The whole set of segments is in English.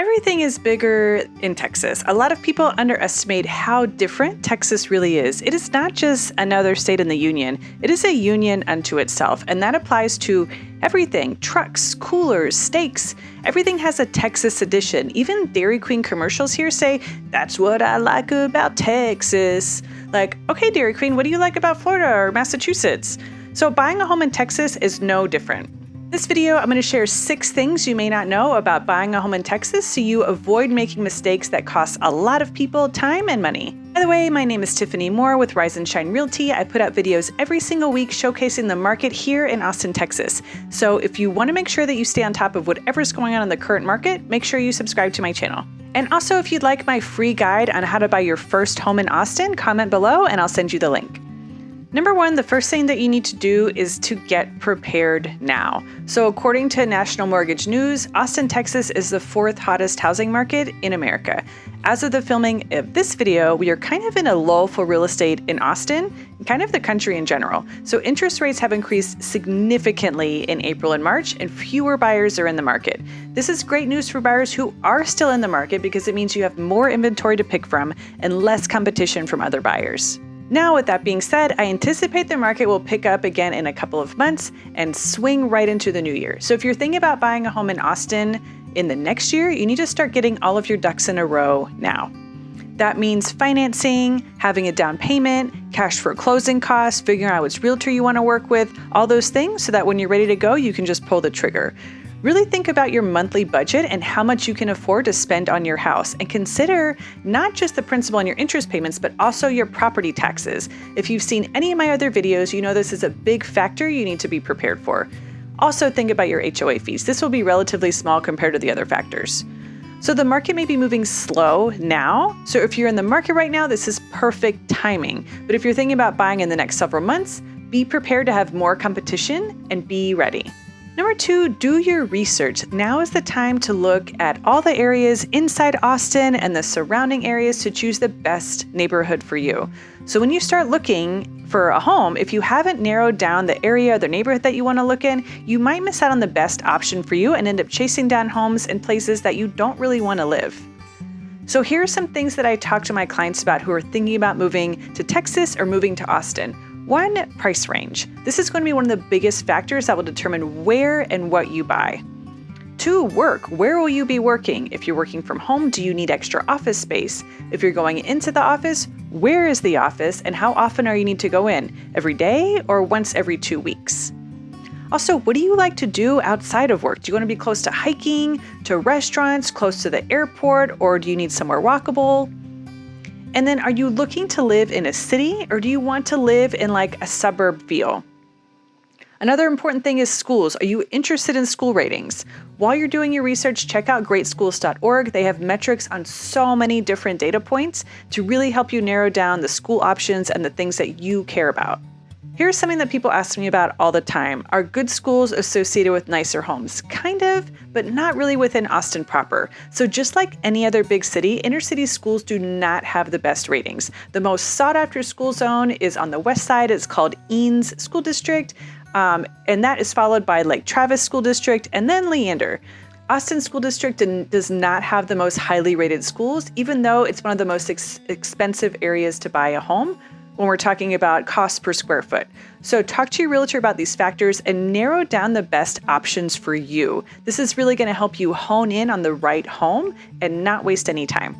Everything is bigger in Texas. A lot of people underestimate how different Texas really is. It is not just another state in the union. It is a union unto itself, and that applies to everything. Trucks, coolers, steaks. Everything has a Texas edition. Even Dairy Queen commercials here say, "That's what I like about Texas." Like, okay, Dairy Queen, what do you like about Florida or Massachusetts? So buying a home in Texas is no different. This video, I'm going to share 6 things you may not know about buying a home in Texas so you avoid making mistakes that cost a lot of people time and money. By the way, my name is Tiffany Moore with Rise and Shine Realty. I put out videos every single week showcasing the market here in Austin, Texas. So if you want to make sure that you stay on top of whatever's going on in the current market, make sure you subscribe to my channel. And also, if you'd like my free guide on how to buy your first home in Austin, comment below and I'll send you the link. Number 1, the first thing that you need to do is to get prepared now. So according to National Mortgage News, Austin, Texas is the 4th hottest housing market in America. As of the filming of this video, we are kind of in a lull for real estate in Austin, and kind of the country in general. So interest rates have increased significantly in April and March, and fewer buyers are in the market. This is great news for buyers who are still in the market because it means you have more inventory to pick from and less competition from other buyers. Now, with that being said, I anticipate the market will pick up again in a couple of months and swing right into the new year. So if you're thinking about buying a home in Austin in the next year, you need to start getting all of your ducks in a row now. That means financing, having a down payment, cash for closing costs, figuring out which realtor you want to work with, all those things so that when you're ready to go, you can just pull the trigger. Really think about your monthly budget and how much you can afford to spend on your house, and consider not just the principal and your interest payments, but also your property taxes. If you've seen any of my other videos, you know this is a big factor you need to be prepared for. Also think about your HOA fees. This will be relatively small compared to the other factors. So the market may be moving slow now. So if you're in the market right now, this is perfect timing. But if you're thinking about buying in the next several months, be prepared to have more competition and be ready. Number 2, do your research. Now is the time to look at all the areas inside Austin and the surrounding areas to choose the best neighborhood for you. So when you start looking for a home, if you haven't narrowed down the area or the neighborhood that you want to look in, you might miss out on the best option for you and end up chasing down homes in places that you don't really want to live. So here are some things that I talk to my clients about who are thinking about moving to Texas or moving to Austin. 1, price range. This is going to be one of the biggest factors that will determine where and what you buy. 2, work. Where will you be working? If you're working from home, do you need extra office space? If you're going into the office, where is the office and how often are you need to go in? Every day or once every 2 weeks? Also, what do you like to do outside of work? Do you want to be close to hiking, to restaurants, close to the airport, or do you need somewhere walkable? And then are you looking to live in a city or do you want to live in like a suburb feel? Another important thing is schools. Are you interested in school ratings? While you're doing your research, check out greatschools.org. They have metrics on so many different data points to really help you narrow down the school options and the things that you care about. Here's something that people ask me about all the time. Are good schools associated with nicer homes? Kind of, but not really within Austin proper. So just like any other big city, inner city schools do not have the best ratings. The most sought after school zone is on the west side. It's called Eanes School District, and that is followed by Lake Travis School District and then Leander. Austin School District does not have the most highly rated schools, even though it's one of the most expensive areas to buy a home when we're talking about cost per square foot. So talk to your realtor about these factors and narrow down the best options for you. This is really going to help you hone in on the right home and not waste any time.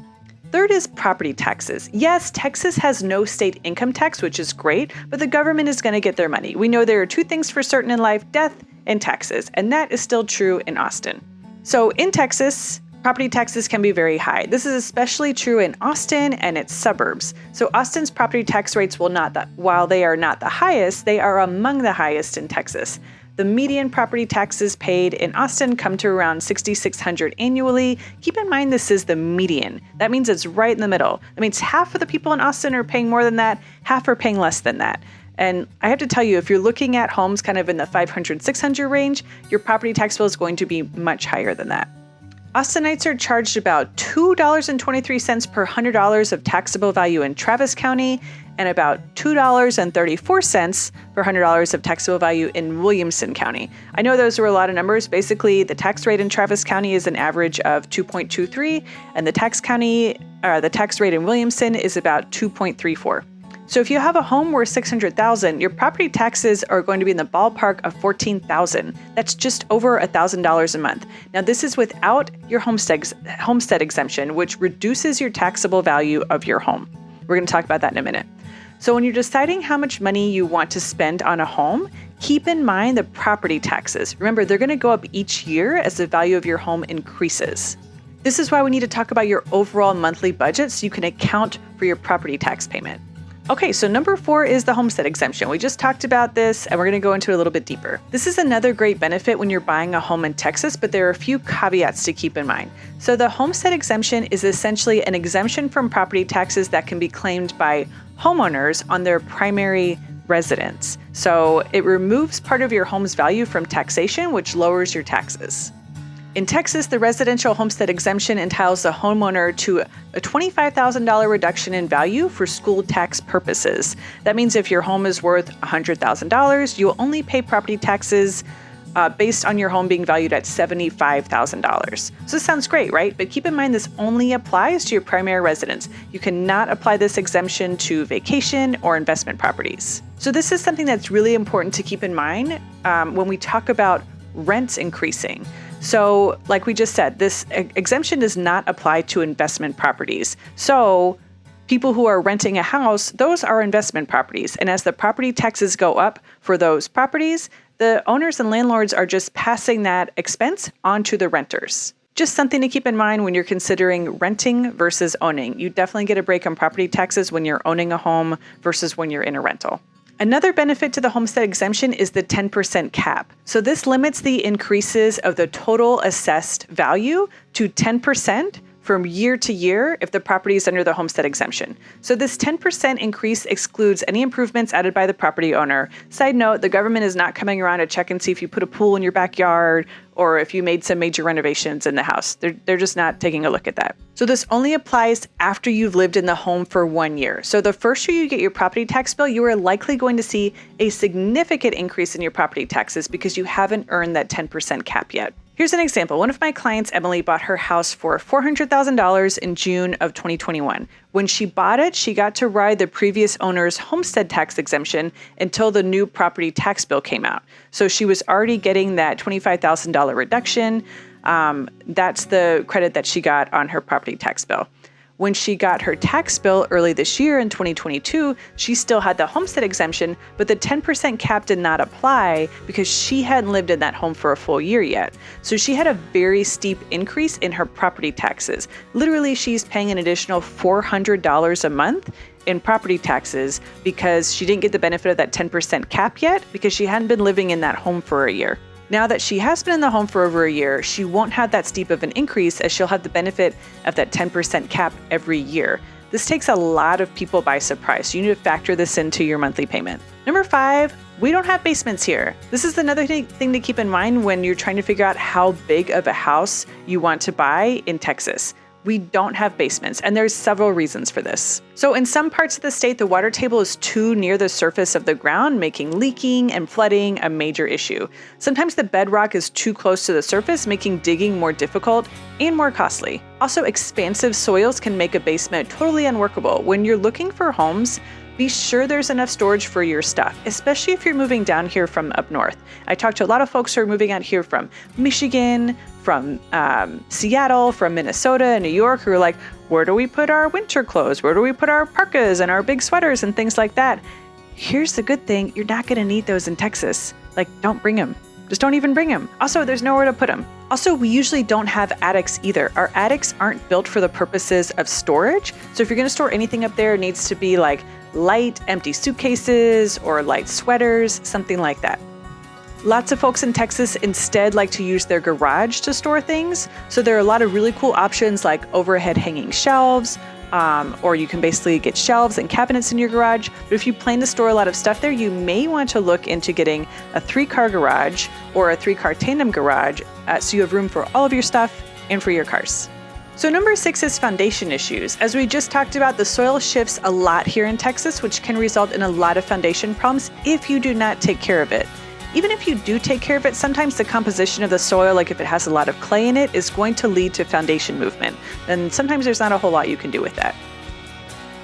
3rd is property taxes. Yes, Texas has no state income tax, which is great, but the government is going to get their money. We know there are 2 things for certain in life, death and taxes, and that is still true in Austin. So in Texas, property taxes can be very high. This is especially true in Austin and its suburbs. So Austin's property tax rates while they are not the highest, they are among the highest in Texas. The median property taxes paid in Austin come to around $6,600 annually. Keep in mind this is the median. That means it's right in the middle. That means half of the people in Austin are paying more than that, half are paying less than that. And I have to tell you, if you're looking at homes kind of in the $500, $600 range, your property tax bill is going to be much higher than that. Austinites are charged about $2.23 per $100 of taxable value in Travis County and about $2.34 per $100 of taxable value in Williamson County. I know those were a lot of numbers. Basically, the tax rate in Travis County is an average of 2.23, and the tax rate in Williamson is about 2.34. So if you have a home worth $600,000, your property taxes are going to be in the ballpark of $14,000. That's just over $1,000 a month. Now, this is without your homestead exemption, which reduces your taxable value of your home. We're going to talk about that in a minute. So when you're deciding how much money you want to spend on a home, keep in mind the property taxes. Remember, they're going to go up each year as the value of your home increases. This is why we need to talk about your overall monthly budget so you can account for your property tax payment. Okay, so number 4 is the homestead exemption. We just talked about this and we're going to go into it a little bit deeper. This is another great benefit when you're buying a home in Texas, but there are a few caveats to keep in mind. So the homestead exemption is essentially an exemption from property taxes that can be claimed by homeowners on their primary residence. So it removes part of your home's value from taxation, which lowers your taxes. In Texas, the residential homestead exemption entitles the homeowner to a $25,000 reduction in value for school tax purposes. That means if your home is worth $100,000, you will only pay property taxes based on your home being valued at $75,000. So this sounds great, right? But keep in mind this only applies to your primary residence. You cannot apply this exemption to vacation or investment properties. So this is something that's really important to keep in mind when we talk about rents increasing. So like we just said, this exemption does not apply to investment properties. So people who are renting a house, those are investment properties. And as the property taxes go up for those properties, the owners and landlords are just passing that expense on to the renters. Just something to keep in mind when you're considering renting versus owning. You definitely get a break on property taxes when you're owning a home versus when you're in a rental. Another benefit to the homestead exemption is the 10% cap. So this limits the increases of the total assessed value to 10% from year to year if the property is under the homestead exemption. So this 10% increase excludes any improvements added by the property owner. Side note, the government is not coming around to check and see if you put a pool in your backyard or if you made some major renovations in the house. They're just not taking a look at that. So this only applies after you've lived in the home for 1 year. So the first year you get your property tax bill, you are likely going to see a significant increase in your property taxes because you haven't earned that 10% cap yet. Here's an example. One of my clients, Emily, bought her house for $400,000 in June of 2021. When she bought it, she got to ride the previous owner's homestead tax exemption until the new property tax bill came out. So she was already getting that $25,000 reduction. That's the credit that she got on her property tax bill. When she got her tax bill early this year in 2022, she still had the homestead exemption, but the 10% cap did not apply because she hadn't lived in that home for a full year yet. So she had a very steep increase in her property taxes. Literally, she's paying an additional $400 a month in property taxes because she didn't get the benefit of that 10% cap yet because she hadn't been living in that home for a year. Now that she has been in the home for over a year, she won't have that steep of an increase as she'll have the benefit of that 10% cap every year. This takes a lot of people by surprise, so you need to factor this into your monthly payment. Number 5, we don't have basements here. This is another thing to keep in mind when you're trying to figure out how big of a house you want to buy in Texas. We don't have basements, and there's several reasons for this. So in some parts of the state, the water table is too near the surface of the ground, making leaking and flooding a major issue. Sometimes the bedrock is too close to the surface, making digging more difficult and more costly. Also, expansive soils can make a basement totally unworkable. When you're looking for homes, be sure there's enough storage for your stuff, especially if you're moving down here from up north. I talked to a lot of folks who are moving out here from Michigan, from Seattle, from Minnesota and New York who are like, where do we put our winter clothes? Where do we put our parkas and our big sweaters and things like that? Here's the good thing. You're not going to need those in Texas. Like, don't bring them. Just don't even bring them. Also, there's nowhere to put them. Also, we usually don't have attics either. Our attics aren't built for the purposes of storage. So if you're going to store anything up there, it needs to be like light, empty suitcases or light sweaters, something like that. Lots of folks in Texas instead like to use their garage to store things. So there are a lot of really cool options like overhead hanging shelves, or you can basically get shelves and cabinets in your garage. But if you plan to store a lot of stuff there, you may want to look into getting a 3-car garage or a 3-car tandem garage so you have room for all of your stuff and for your cars. So number 6 is foundation issues. As we just talked about, the soil shifts a lot here in Texas, which can result in a lot of foundation problems if you do not take care of it. Even if you do take care of it, sometimes the composition of the soil, like if it has a lot of clay in it, is going to lead to foundation movement. And sometimes there's not a whole lot you can do with that.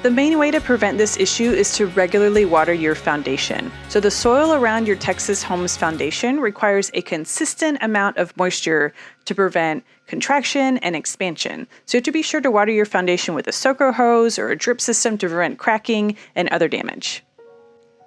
The main way to prevent this issue is to regularly water your foundation. So the soil around your Texas home's foundation requires a consistent amount of moisture to prevent contraction and expansion. So you have to be sure to water your foundation with a soaker hose or a drip system to prevent cracking and other damage.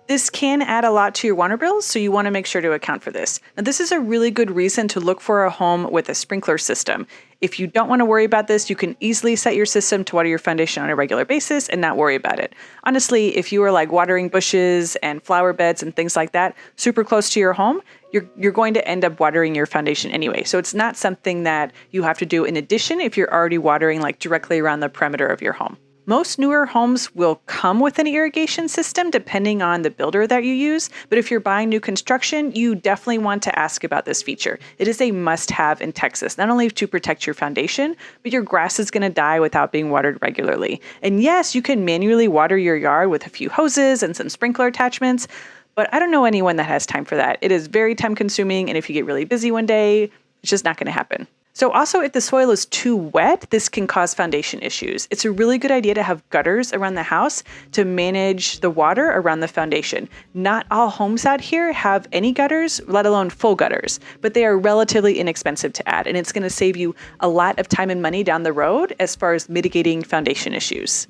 This can add a lot to your water bills, so you want to make sure to account for this. Now, this is a really good reason to look for a home with a sprinkler system. If you don't want to worry about this, you can easily set your system to water your foundation on a regular basis and not worry about it. Honestly, if you are like watering bushes and flower beds and things like that super close to your home, you're going to end up watering your foundation anyway. So it's not something that you have to do in addition if you're already watering like directly around the perimeter of your home. Most newer homes will come with an irrigation system depending on the builder that you use, but if you're buying new construction, you definitely want to ask about this feature. It is a must-have in Texas, not only to protect your foundation, but your grass is going to die without being watered regularly. And yes, you can manually water your yard with a few hoses and some sprinkler attachments, but I don't know anyone that has time for that. It is very time-consuming, and if you get really busy one day, it's just not going to happen. So also, if the soil is too wet, this can cause foundation issues. It's a really good idea to have gutters around the house to manage the water around the foundation. Not all homes out here have any gutters, let alone full gutters, but they are relatively inexpensive to add, and it's going to save you a lot of time and money down the road as far as mitigating foundation issues.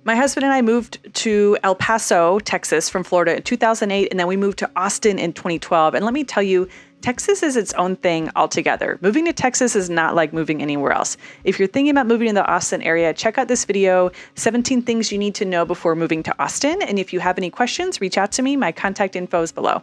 My husband and I moved to El Paso, Texas from Florida in 2008, and then we moved to Austin in 2012. And let me tell you, Texas is its own thing altogether. Moving to Texas is not like moving anywhere else. If you're thinking about moving to the Austin area, check out this video, 17 things you need to know before moving to Austin. And if you have any questions, reach out to me. My contact info is below.